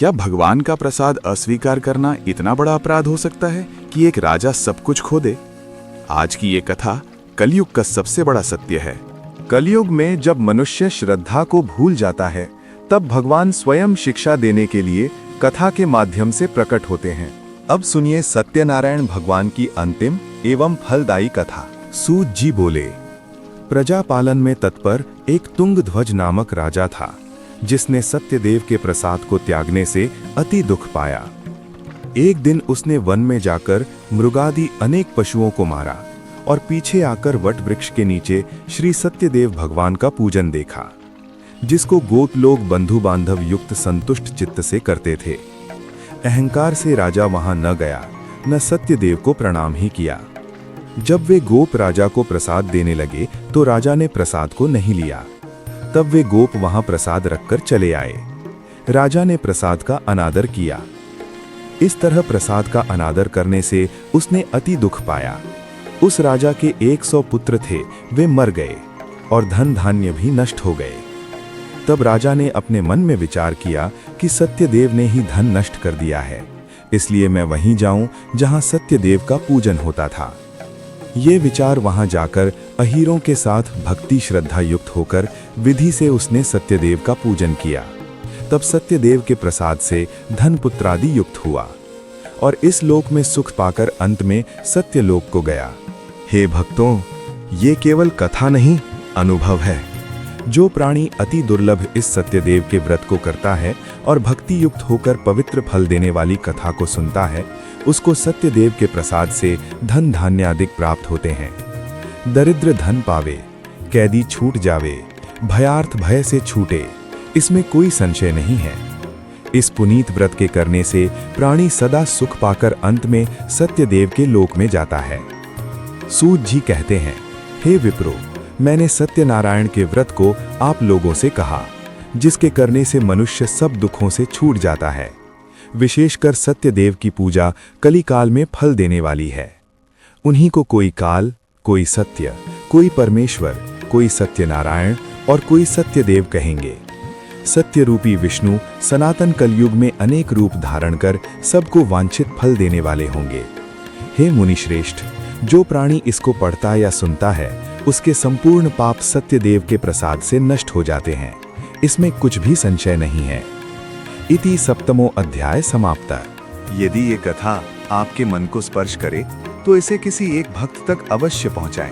क्या भगवान का प्रसाद अस्वीकार करना इतना बड़ा अपराध हो सकता है कि एक राजा सब कुछ खो दे? आज की ये कथा कलयुग का सबसे बड़ा सत्य है। कलयुग में जब मनुष्य श्रद्धा को भूल जाता है, तब भगवान स्वयं शिक्षा देने के लिए कथा के माध्यम से प्रकट होते हैं। अब सुनिए सत्यनारायण भगवान की अंतिम एवं फलदायी कथा। सूत जी बोले, प्रजा पालन में तत्पर एक तुंगध्वज नामक राजा था, जिसने सत्यदेव के प्रसाद को त्यागने से अति दुख पाया। एक दिन उसने वन में जाकर मृगादि अनेक पशुओं को मारा और पीछे आकर वट वृक्ष के नीचे श्री सत्यदेव भगवान का पूजन देखा, जिसको गोप लोग बंधु बांधव युक्त संतुष्ट चित्त से करते थे। अहंकार से राजा वहां न गया, न सत्यदेव को प्रणाम ही किया। जब वे गोप राजा को प्रसाद देने लगे तो राजा ने प्रसाद को नहीं लिया। तब वे गोप वहां प्रसाद रखकर चले आए। राजा ने प्रसाद का अनादर किया। इस तरह प्रसाद का अनादर करने से उसने अति दुख पाया। उस राजा के 100 पुत्र थे, वे मर गए और धन धान्य भी नष्ट हो गए। तब राजा ने अपने मन में विचार किया कि सत्यदेव ने ही धन नष्ट कर दिया है, इसलिए मैं वहीं जाऊं जहां सत्यदेव का पूजन होता था। ये विचार वहां जाकर अहीरों के साथ भक्ति श्रद्धा युक्त होकर विधि से उसने सत्यदेव का पूजन किया। तब सत्यदेव के प्रसाद से धन पुत्रादि युक्त हुआ और इस लोक में सुख पाकर अंत में सत्यलोक को गया। हे भक्तों, ये केवल कथा नहीं, अनुभव है। जो प्राणी अति दुर्लभ इस सत्यदेव के व्रत को करता है और भक्ति युक्त होकर पवित्र फल देने वाली कथा को सुनता है, उसको सत्यदेव के प्रसाद से धन धान्य अधिक प्राप्त होते हैं। दरिद्र धन पावे, कैदी छूट जावे, भयार्थ भय से छूटे, इसमें कोई संशय नहीं है। इस पुनीत व्रत के करने से प्राणी सदा सुख पाकर अंत में सत्यदेव के लोक में जाता है। सूत जी कहते हैं, हे विप्रो, मैंने सत्यनारायण के व्रत को आप लोगों से कहा, जिसके करने से मनुष्य सब दुखों से छूट जाता है। विशेषकर सत्यदेव की पूजा कलिकाल में फल देने वाली है। उन्हीं को कोई काल, कोई सत्य, कोई परमेश्वर, कोई सत्यनारायण और कोई सत्यदेव कहेंगे। सत्य रूपी विष्णु सनातन कलयुग में अनेक रूप धारण कर सबको वांछित फल देने वाले होंगे। हे मुनिश्रेष्ठ, जो प्राणी इसको पढ़ता या सुनता है, उसके संपूर्ण पाप सत्यदेव के प्रसाद से नष्ट हो जाते हैं। इसमें कुछ भी संशय नहीं है। इति सप्तमो अध्याय समाप्त। यदि ये कथा आपके मन को स्पर्श करे तो इसे किसी एक भक्त तक अवश्य पहुंचाएं।